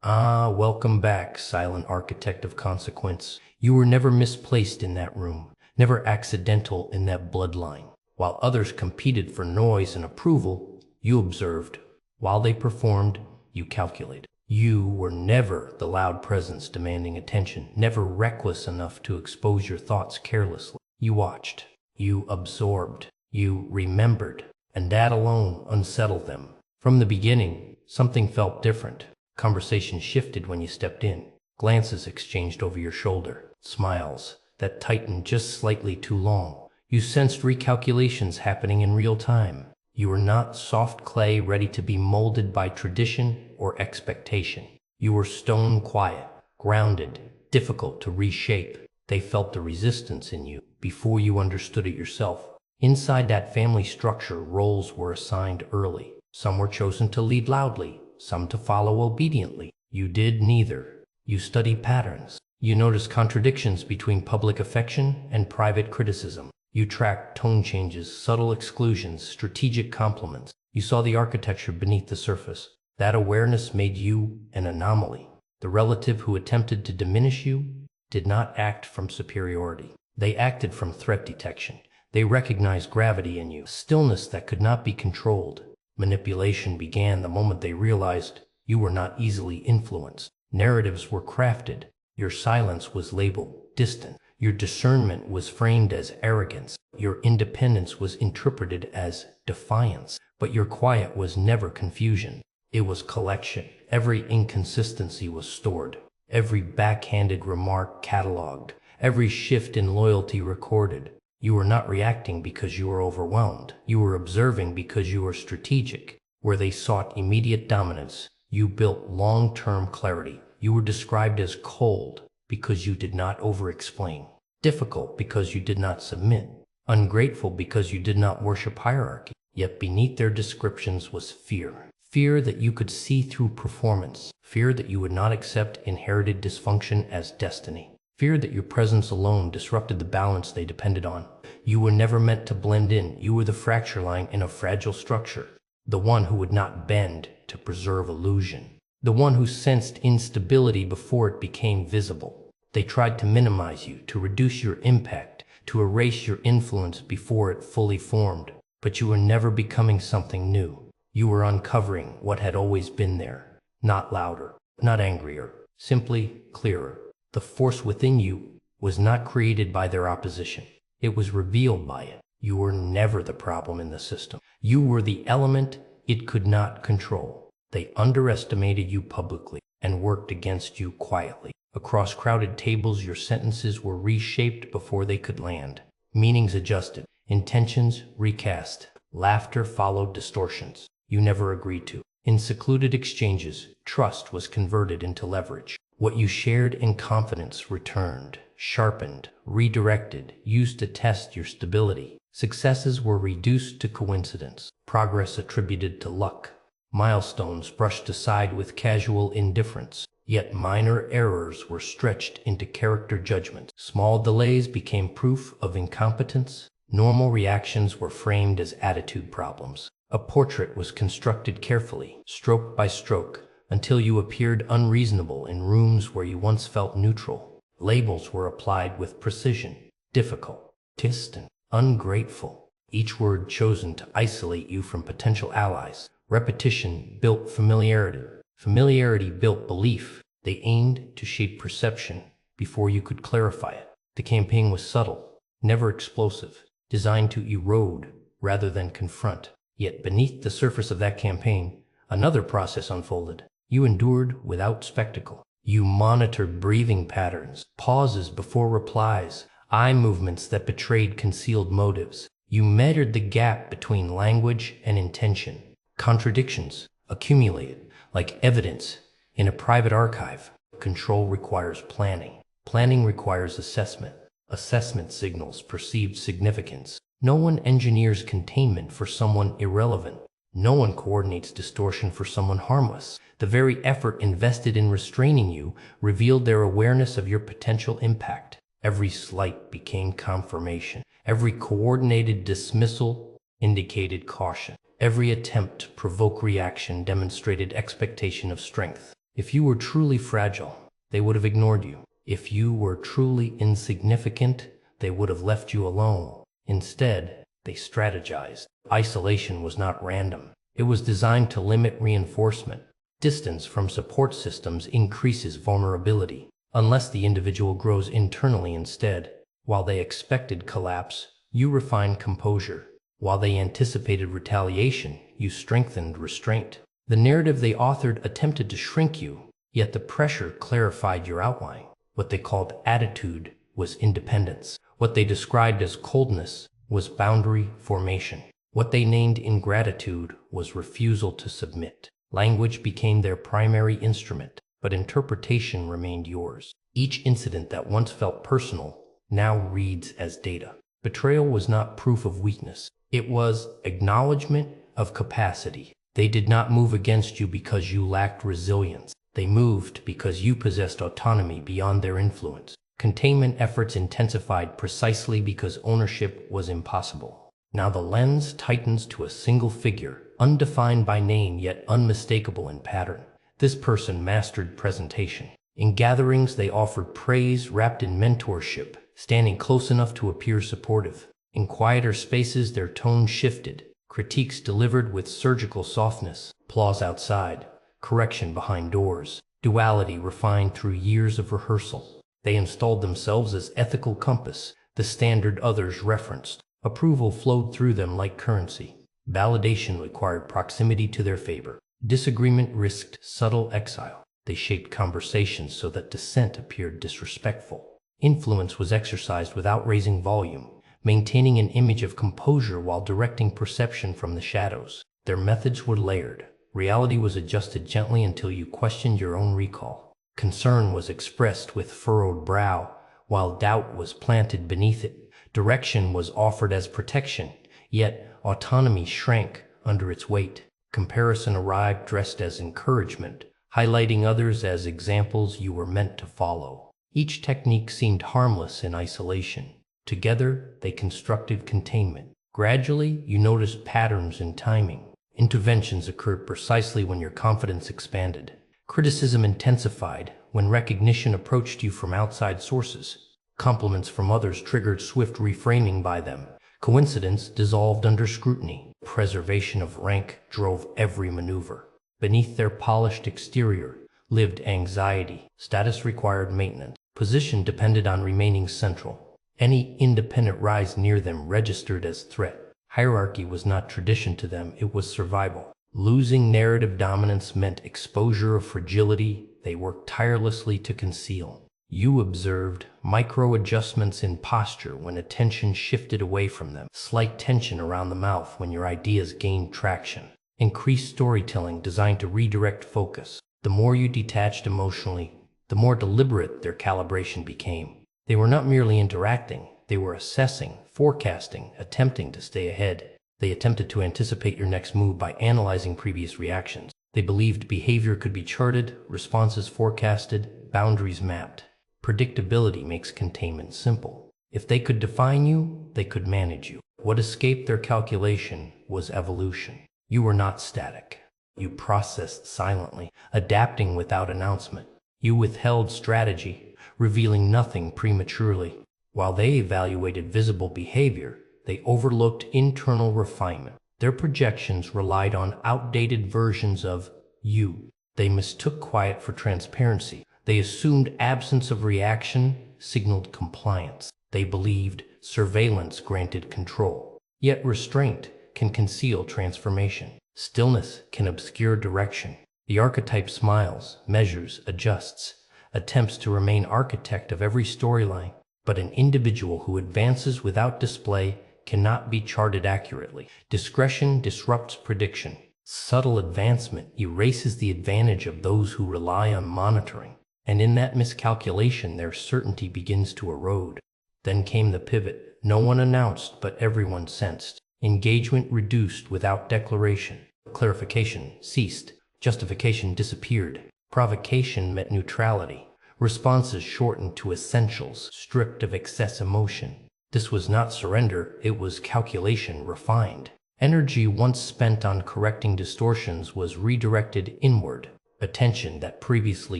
Ah, welcome back, silent architect of consequence. You were never misplaced in that room, never accidental in that bloodline. While others competed for noise and approval, you observed. While they performed, you calculated. You were never the loud presence demanding attention, never reckless enough to expose your thoughts carelessly. You watched, you absorbed, you remembered, and that alone unsettled them. From the beginning, something felt different. Conversation shifted when you stepped in. Glances exchanged over your shoulder. Smiles that tightened just slightly too long. You sensed recalculations happening in real time. You were not soft clay ready to be molded by tradition or expectation. You were stone quiet, grounded, difficult to reshape. They felt the resistance in you before you understood it yourself. Inside that family structure, roles were assigned early. Some were chosen to lead loudly, some to follow obediently. You did neither. You studied patterns. You noticed contradictions between public affection and private criticism. You tracked tone changes, subtle exclusions, strategic compliments. You saw the architecture beneath the surface. That awareness made you an anomaly. The relative who attempted to diminish you did not act from superiority. They acted from threat detection. They recognized gravity in you, stillness that could not be controlled. Manipulation began the moment they realized you were not easily influenced. Narratives were crafted. Your silence was labeled distant. Your discernment was framed as arrogance. Your independence was interpreted as defiance. But your quiet was never confusion. It was collection. Every inconsistency was stored. Every backhanded remark cataloged. Every shift in loyalty recorded. You were not reacting because you were overwhelmed. You were observing because you were strategic. Where they sought immediate dominance, you built long-term clarity. You were described as cold because you did not over-explain. Difficult because you did not submit. Ungrateful because you did not worship hierarchy. Yet beneath their descriptions was fear. Fear that you could see through performance. Fear that you would not accept inherited dysfunction as destiny. Fear that your presence alone disrupted the balance they depended on. You were never meant to blend in. You were the fracture line in a fragile structure. The one who would not bend to preserve illusion. The one who sensed instability before it became visible. They tried to minimize you, to reduce your impact, to erase your influence before it fully formed. But you were never becoming something new. You were uncovering what had always been there. Not louder, not angrier, simply clearer. The force within you was not created by their opposition. It was revealed by it. You were never the problem in the system. You were the element it could not control. They underestimated you publicly and worked against you quietly. Across crowded tables, your sentences were reshaped before they could land. Meanings adjusted, intentions recast. Laughter followed distortions you never agreed to. In secluded exchanges, trust was converted into leverage. What you shared in confidence returned, sharpened, redirected, used to test your stability. Successes were reduced to coincidence, progress attributed to luck, milestones brushed aside with casual indifference. Yet minor errors were stretched into character judgment. Small delays became proof of incompetence. Normal reactions were framed as attitude problems. A portrait was constructed carefully, stroke by stroke, until you appeared unreasonable in rooms where you once felt neutral. Labels were applied with precision: difficult, distant, ungrateful. Each word chosen to isolate you from potential allies. Repetition built familiarity. Familiarity built belief. They aimed to shape perception before you could clarify it. The campaign was subtle, never explosive, designed to erode rather than confront. Yet beneath the surface of that campaign, another process unfolded. You endured without spectacle. You monitored breathing patterns, pauses before replies, eye movements that betrayed concealed motives. You measured the gap between language and intention. Contradictions accumulated like evidence in a private archive. Control requires planning. Planning requires assessment. Assessment signals perceived significance. No one engineers containment for someone irrelevant. No one coordinates distortion for someone harmless. The very effort invested in restraining you revealed their awareness of your potential impact. Every slight became confirmation. Every coordinated dismissal indicated caution. Every attempt to provoke reaction demonstrated expectation of strength. If you were truly fragile, they would have ignored you. If you were truly insignificant, they would have left you alone. Instead, they strategized. Isolation was not random. It was designed to limit reinforcement. Distance from support systems increases vulnerability, unless the individual grows internally instead. While they expected collapse, you refined composure. While they anticipated retaliation, you strengthened restraint. The narrative they authored attempted to shrink you, yet the pressure clarified your outline. What they called attitude was independence. What they described as coldness was boundary formation. What they named ingratitude was refusal to submit. Language became their primary instrument, but interpretation remained yours. Each incident that once felt personal now reads as data. Betrayal was not proof of weakness. It was acknowledgement of capacity. They did not move against you because you lacked resilience. They moved because you possessed autonomy beyond their influence. Containment efforts intensified precisely because ownership was impossible. Now the lens tightens to a single figure, undefined by name yet unmistakable in pattern. This person mastered presentation. In gatherings, they offered praise wrapped in mentorship, standing close enough to appear supportive. In quieter spaces, their tone shifted, critiques delivered with surgical softness, applause outside, correction behind doors, duality refined through years of rehearsal. They installed themselves as ethical compass, the standard others referenced. Approval flowed through them like currency. Validation required proximity to their favor. Disagreement risked subtle exile. They shaped conversations so that dissent appeared disrespectful. Influence was exercised without raising volume, maintaining an image of composure while directing perception from the shadows. Their methods were layered. Reality was adjusted gently until you questioned your own recall. Concern was expressed with furrowed brow, while doubt was planted beneath it. Direction was offered as protection, yet autonomy shrank under its weight. Comparison arrived dressed as encouragement, highlighting others as examples you were meant to follow. Each technique seemed harmless in isolation. Together, they constructed containment. Gradually, you noticed patterns in timing. Interventions occurred precisely when your confidence expanded. Criticism intensified when recognition approached you from outside sources. Compliments from others triggered swift reframing by them. Coincidence dissolved under scrutiny. Preservation of rank drove every maneuver. Beneath their polished exterior lived anxiety. Status required maintenance. Position depended on remaining central. Any independent rise near them registered as threat. Hierarchy was not tradition to them, it was survival. Losing narrative dominance meant exposure of fragility they worked tirelessly to conceal. You observed micro-adjustments in posture when attention shifted away from them, slight tension around the mouth when your ideas gained traction, increased storytelling designed to redirect focus. The more you detached emotionally, the more deliberate their calibration became. They were not merely interacting, they were assessing, forecasting, attempting to stay ahead. They attempted to anticipate your next move by analyzing previous reactions. They believed behavior could be charted, responses forecasted, boundaries mapped. Predictability makes containment simple. If they could define you, they could manage you. What escaped their calculation was evolution. You were not static. You processed silently, adapting without announcement. You withheld strategy, revealing nothing prematurely. While they evaluated visible behavior, they overlooked internal refinement. Their projections relied on outdated versions of you. They mistook quiet for transparency. They assumed absence of reaction signaled compliance. They believed surveillance granted control. Yet restraint can conceal transformation. Stillness can obscure direction. The archetype smiles, measures, adjusts, attempts to remain architect of every storyline. But an individual who advances without display cannot be charted accurately. Discretion disrupts prediction. Subtle advancement erases the advantage of those who rely on monitoring. And in that miscalculation, their certainty begins to erode. Then came the pivot. No one announced, but everyone sensed. Engagement reduced without declaration. Clarification ceased. Justification disappeared. Provocation met neutrality. Responses shortened to essentials, stripped of excess emotion. This was not surrender, it was calculation refined. Energy once spent on correcting distortions was redirected inward. Attention that previously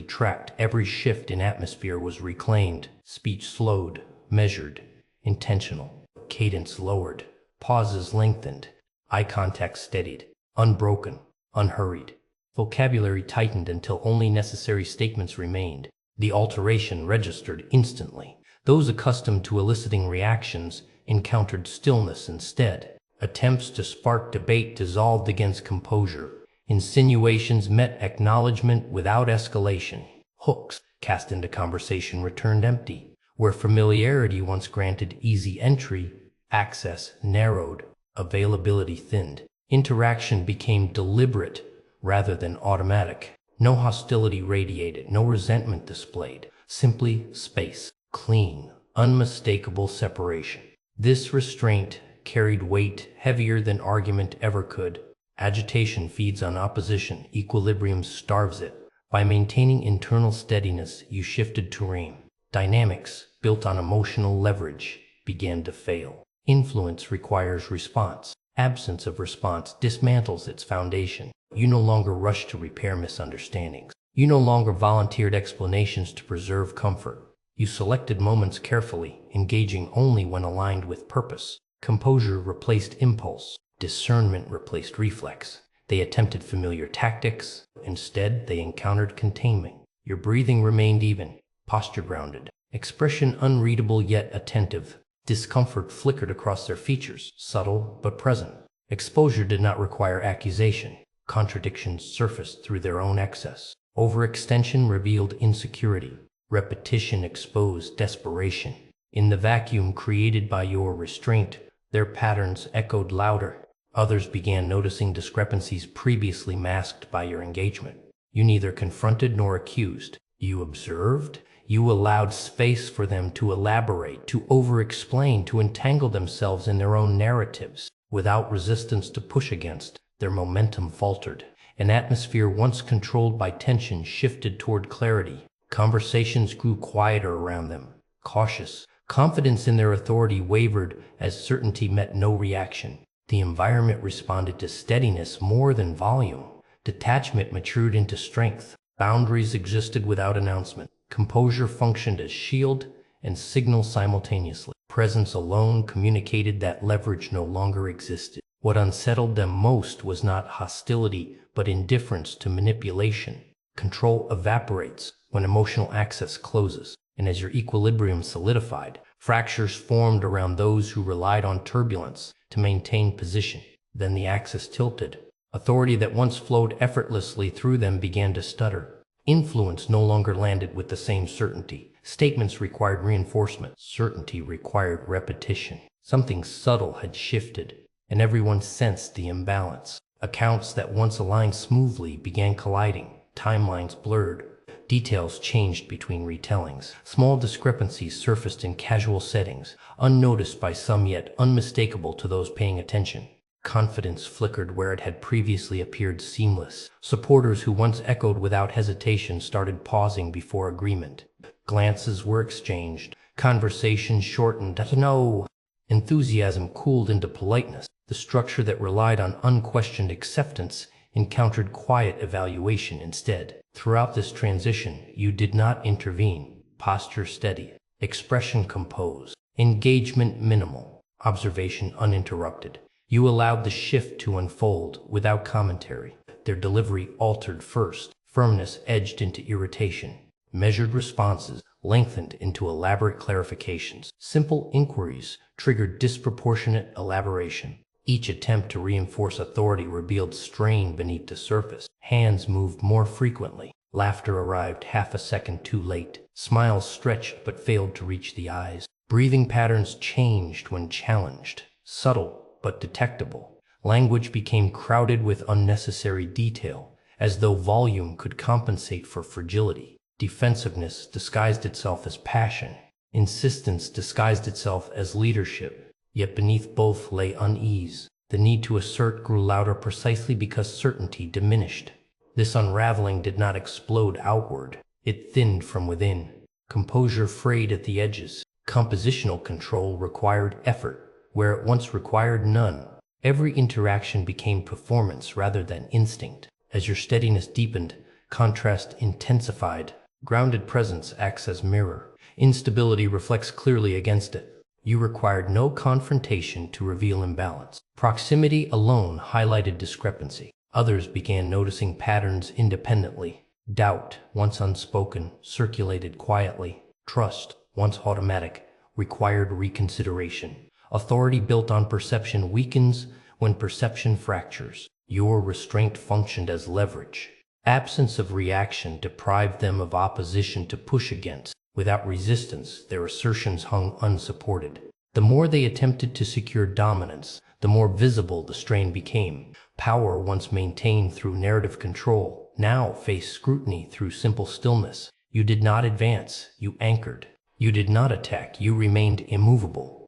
tracked every shift in atmosphere was reclaimed. Speech slowed, measured, intentional. Cadence lowered, pauses lengthened, eye contact steadied, unbroken, unhurried. Vocabulary tightened until only necessary statements remained. The alteration registered instantly. Those accustomed to eliciting reactions encountered stillness instead. Attempts to spark debate dissolved against composure. Insinuations met acknowledgement without escalation. Hooks cast into conversation returned empty. Where familiarity once granted easy entry, access narrowed, availability thinned. Interaction became deliberate rather than automatic. No hostility radiated, no resentment displayed. Simply space, clean, unmistakable separation. This restraint carried weight heavier than argument ever could. Agitation feeds on opposition, equilibrium starves it. By maintaining internal steadiness, you shifted terrain. Dynamics, built on emotional leverage, began to fail. Influence requires response. Absence of response dismantles its foundation. You no longer rushed to repair misunderstandings. You no longer volunteered explanations to preserve comfort. You selected moments carefully, engaging only when aligned with purpose. Composure replaced impulse. Discernment replaced reflex. They attempted familiar tactics. Instead, they encountered containment. Your breathing remained even, posture grounded, expression unreadable yet attentive. Discomfort flickered across their features, subtle but present. Exposure did not require accusation. Contradictions surfaced through their own excess. Overextension revealed insecurity. Repetition exposed desperation. In the vacuum created by your restraint, their patterns echoed louder. Others began noticing discrepancies previously masked by your engagement. You neither confronted nor accused. You observed. You allowed space for them to elaborate, to over-explain, to entangle themselves in their own narratives. Without resistance to push against, their momentum faltered. An atmosphere once controlled by tension shifted toward clarity. Conversations grew quieter around them, cautious. Confidence in their authority wavered as certainty met no reaction. The environment responded to steadiness more than volume. Detachment matured into strength. Boundaries existed without announcement. Composure functioned as shield and signal simultaneously. Presence alone communicated that leverage no longer existed. What unsettled them most was not hostility, but indifference to manipulation. Control evaporates when emotional access closes, and as your equilibrium solidified, fractures formed around those who relied on turbulence to maintain position. Then the axis tilted. Authority that once flowed effortlessly through them began to stutter. Influence no longer landed with the same certainty. Statements required reinforcement. Certainty required repetition. Something subtle had shifted, and everyone sensed the imbalance. Accounts that once aligned smoothly began colliding. Timelines blurred. Details changed between retellings. Small discrepancies surfaced in casual settings, unnoticed by some yet unmistakable to those paying attention. Confidence flickered where it had previously appeared seamless. Supporters who once echoed without hesitation started pausing before agreement. Glances were exchanged. Conversation shortened. No. Enthusiasm cooled into politeness. The structure that relied on unquestioned acceptance encountered quiet evaluation instead. Throughout this transition, you did not intervene. Posture steady. Expression composed. Engagement minimal. Observation uninterrupted. You allowed the shift to unfold without commentary. Their delivery altered first. Firmness edged into irritation. Measured responses lengthened into elaborate clarifications. Simple inquiries triggered disproportionate elaboration. Each attempt to reinforce authority revealed strain beneath the surface. Hands moved more frequently. Laughter arrived half a second too late. Smiles stretched but failed to reach the eyes. Breathing patterns changed when challenged. Subtle but detectable. Language became crowded with unnecessary detail, as though volume could compensate for fragility. Defensiveness disguised itself as passion. Insistence disguised itself as leadership. Yet beneath both lay unease. The need to assert grew louder precisely because certainty diminished. This unraveling did not explode outward. It thinned from within. Composure frayed at the edges. Compositional control required effort where it once required none. Every interaction became performance rather than instinct. As your steadiness deepened, Contrast intensified. Grounded presence acts as mirror. Instability reflects clearly against it. You required no confrontation to reveal imbalance. Proximity alone highlighted discrepancy. Others began noticing patterns independently. Doubt, once unspoken, circulated quietly. Trust, once automatic, required reconsideration. Authority built on perception weakens when perception fractures. Your restraint functioned as leverage. Absence of reaction deprived them of opposition to push against. Without resistance, their assertions hung unsupported. The more they attempted to secure dominance, the more visible the strain became. Power, once maintained through narrative control, now faced scrutiny through simple stillness. You did not advance, you anchored. You did not attack, you remained immovable.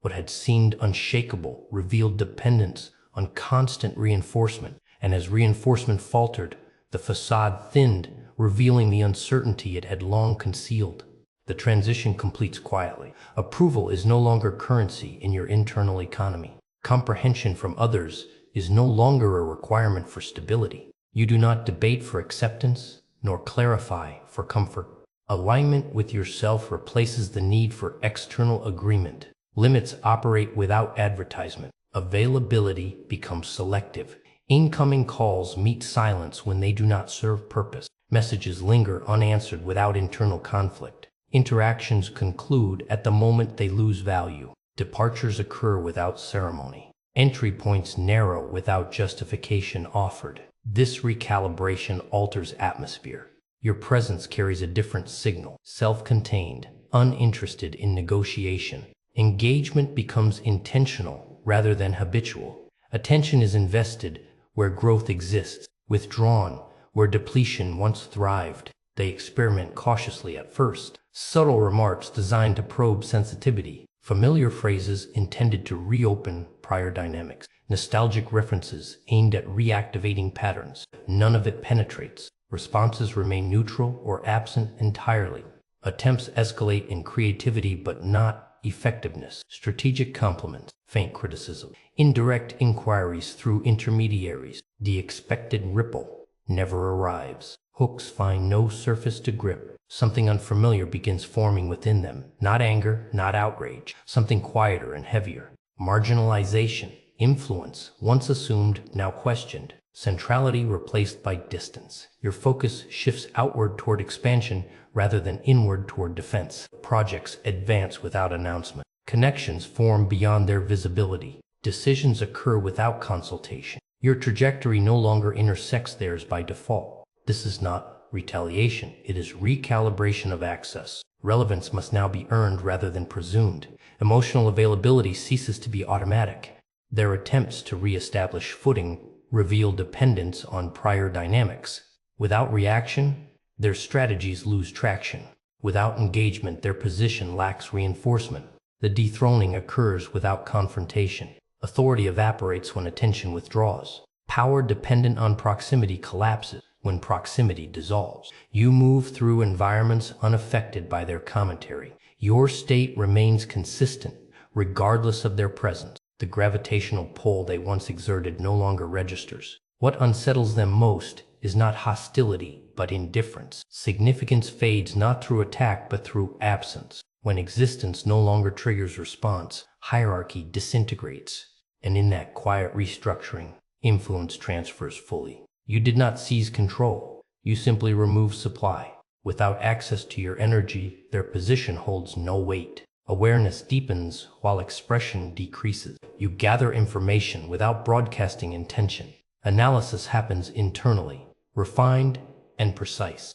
What had seemed unshakable revealed dependence on constant reinforcement, and as reinforcement faltered, the facade thinned, revealing the uncertainty it had long concealed. The transition completes quietly. Approval is no longer currency in your internal economy. Comprehension from others is no longer a requirement for stability. You do not debate for acceptance, nor clarify for comfort. Alignment with yourself replaces the need for external agreement. Limits operate without advertisement. Availability becomes selective. Incoming calls meet silence when they do not serve purpose. Messages linger unanswered without internal conflict. Interactions conclude at the moment they lose value. Departures occur without ceremony. Entry points narrow without justification offered. This recalibration alters atmosphere. Your presence carries a different signal, self-contained, uninterested in negotiation. Engagement becomes intentional rather than habitual. Attention is invested where growth exists, withdrawn where depletion once thrived. They experiment cautiously at first. Subtle remarks designed to probe sensitivity. Familiar phrases intended to reopen prior dynamics. Nostalgic references aimed at reactivating patterns. None of it penetrates. Responses remain neutral or absent entirely. Attempts escalate in creativity but not effectiveness. Strategic compliments, faint criticism. Indirect inquiries through intermediaries. The expected ripple never arrives. Hooks find no surface to grip. Something unfamiliar begins forming within them. Not anger, not outrage. Something quieter and heavier. Marginalization, influence, once assumed, now questioned. Centrality replaced by distance. Your focus shifts outward toward expansion rather than inward toward defense. Projects advance without announcement. Connections form beyond their visibility. Decisions occur without consultation. Your trajectory no longer intersects theirs by default. This is not retaliation, it is recalibration of access. Relevance must now be earned rather than presumed. Emotional availability ceases to be automatic. Their attempts to re-establish footing reveal dependence on prior dynamics. Without reaction, their strategies lose traction. Without engagement, their position lacks reinforcement. The dethroning occurs without confrontation. Authority evaporates when attention withdraws. Power dependent on proximity collapses when proximity dissolves. You move through environments unaffected by their commentary. Your state remains consistent, regardless of their presence. The gravitational pull they once exerted no longer registers. What unsettles them most is not hostility, but indifference. Significance fades not through attack, but through absence. When existence no longer triggers response, hierarchy disintegrates. And in that quiet restructuring, influence transfers fully. You did not seize control. You simply removed supply. Without access to your energy, their position holds no weight. Awareness deepens while expression decreases. You gather information without broadcasting intention. Analysis happens internally, refined and precise.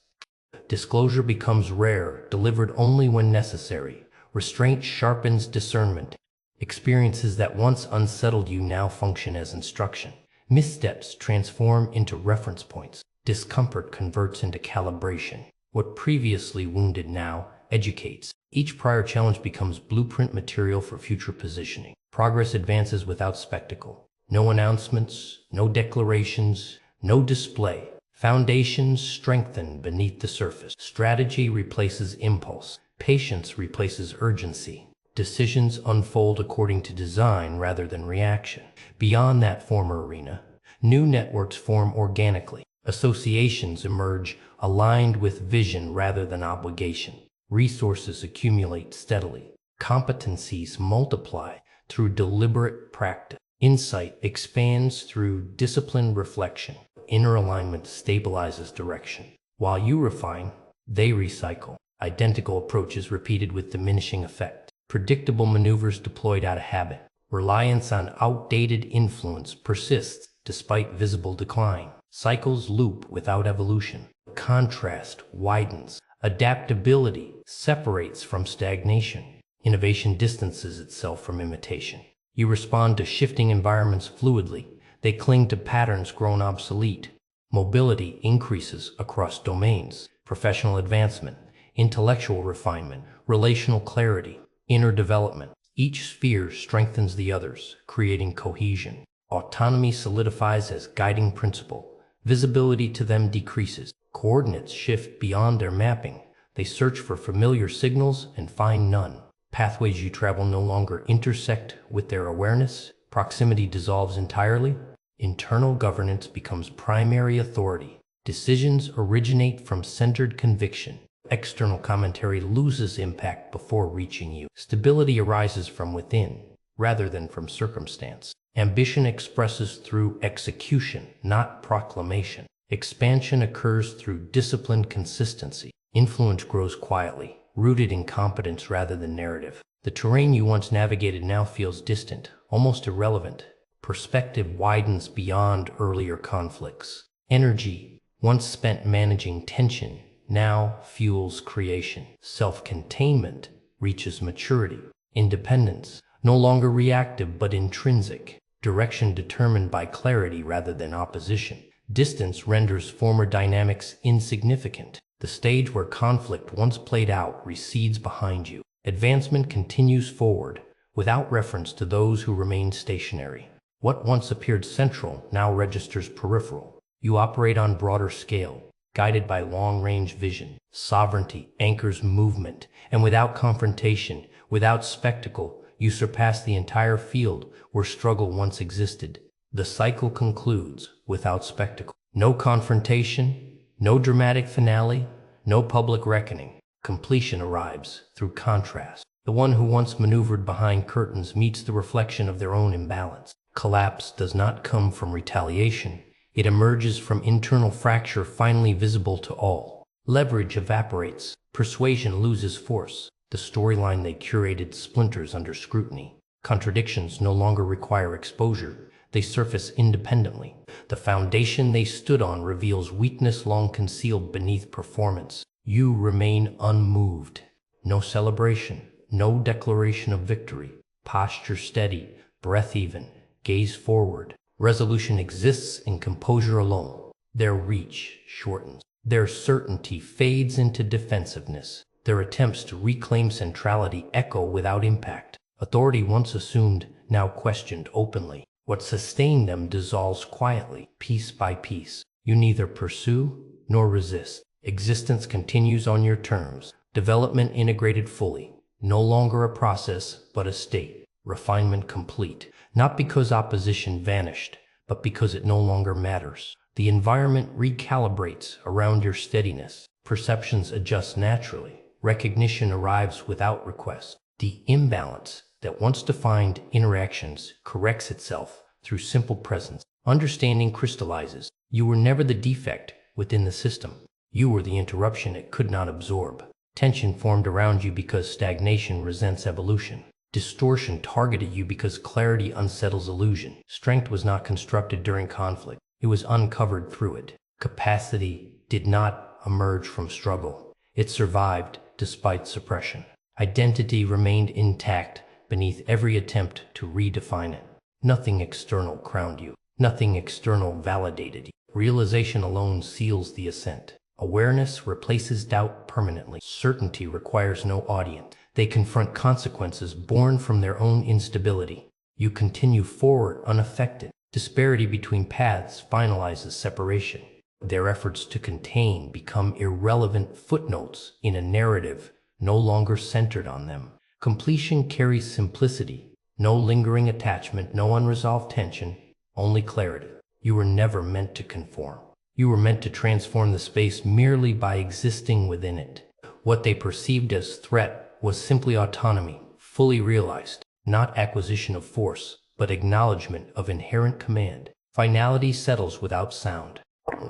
Disclosure becomes rare, delivered only when necessary. Restraint sharpens discernment. Experiences that once unsettled you now function as instruction. Missteps transform into reference points. Discomfort converts into calibration. What previously wounded now educates. Each prior challenge becomes blueprint material for future positioning. Progress advances without spectacle. No announcements, no declarations, no display. Foundations strengthen beneath the surface. Strategy replaces impulse. Patience replaces urgency. Decisions unfold according to design rather than reaction. Beyond that former arena, new networks form organically. Associations emerge aligned with vision rather than obligation. Resources accumulate steadily. Competencies multiply through deliberate practice. Insight expands through disciplined reflection. Inner alignment stabilizes direction. While you refine, they recycle. Identical approaches repeated with diminishing effect. Predictable maneuvers deployed out of habit. Reliance on outdated influence persists despite visible decline. Cycles loop without evolution. Contrast widens. Adaptability separates from stagnation. Innovation distances itself from imitation. You respond to shifting environments fluidly. They cling to patterns grown obsolete. Mobility increases across domains. Professional advancement, intellectual refinement, relational clarity, inner development. Each sphere strengthens the others, creating cohesion. Autonomy solidifies as guiding principle. Visibility to them decreases. Coordinates shift beyond their mapping. They search for familiar signals and find none. Pathways you travel no longer intersect with their awareness. Proximity dissolves entirely. Internal governance becomes primary authority. Decisions originate from centered conviction. External commentary loses impact before reaching you. Stability arises from within, rather than from circumstance. Ambition expresses through execution, not proclamation. Expansion occurs through disciplined consistency. Influence grows quietly, rooted in competence rather than narrative. The terrain you once navigated now feels distant, almost irrelevant. Perspective widens beyond earlier conflicts. Energy, once spent managing tension, now fuels creation. Self-containment reaches maturity. Independence, no longer reactive but intrinsic. Direction determined by clarity rather than opposition. Distance renders former dynamics insignificant. The stage where conflict once played out recedes behind you. Advancement continues forward, without reference to those who remained stationary. What once appeared central now registers peripheral. You operate on broader scale, guided by long-range vision. Sovereignty anchors movement, and without confrontation, without spectacle, you surpass the entire field where struggle once existed. The cycle concludes without spectacle. No confrontation, no dramatic finale, no public reckoning. Completion arrives through contrast. The one who once maneuvered behind curtains meets the reflection of their own imbalance. Collapse does not come from retaliation. It emerges from internal fracture finally visible to all. Leverage evaporates. Persuasion loses force. The storyline they curated splinters under scrutiny. Contradictions no longer require exposure. They surface independently. The foundation they stood on reveals weakness long concealed beneath performance. You remain unmoved. No celebration, no declaration of victory. Posture steady, breath even, gaze forward. Resolution exists in composure alone. Their reach shortens. Their certainty fades into defensiveness. Their attempts to reclaim centrality echo without impact. Authority once assumed, now questioned openly. What sustained them dissolves quietly, piece by piece. You neither pursue nor resist. Existence continues on your terms. Development integrated fully. No longer a process, but a state. Refinement complete. Not because opposition vanished, but because it no longer matters. The environment recalibrates around your steadiness. Perceptions adjust naturally. Recognition arrives without request. The imbalance that once defined interactions corrects itself through simple presence. Understanding crystallizes. You were never the defect within the system. You were the interruption it could not absorb. Tension formed around you because stagnation resents evolution. Distortion targeted you because clarity unsettles illusion. Strength was not constructed during conflict. It was uncovered through it. Capacity did not emerge from struggle. It survived despite suppression. Identity remained intact beneath every attempt to redefine it. Nothing external crowned you. Nothing external validated you. Realization alone seals the ascent. Awareness replaces doubt permanently. Certainty requires no audience. They confront consequences born from their own instability. You continue forward unaffected. Disparity between paths finalizes separation. Their efforts to contain become irrelevant footnotes in a narrative no longer centered on them. Completion carries simplicity. No lingering attachment, no unresolved tension, only clarity. You were never meant to conform. You were meant to transform the space merely by existing within it. What they perceived as threat was simply autonomy, fully realized, not acquisition of force, but acknowledgement of inherent command. Finality settles without sound.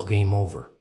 Game over.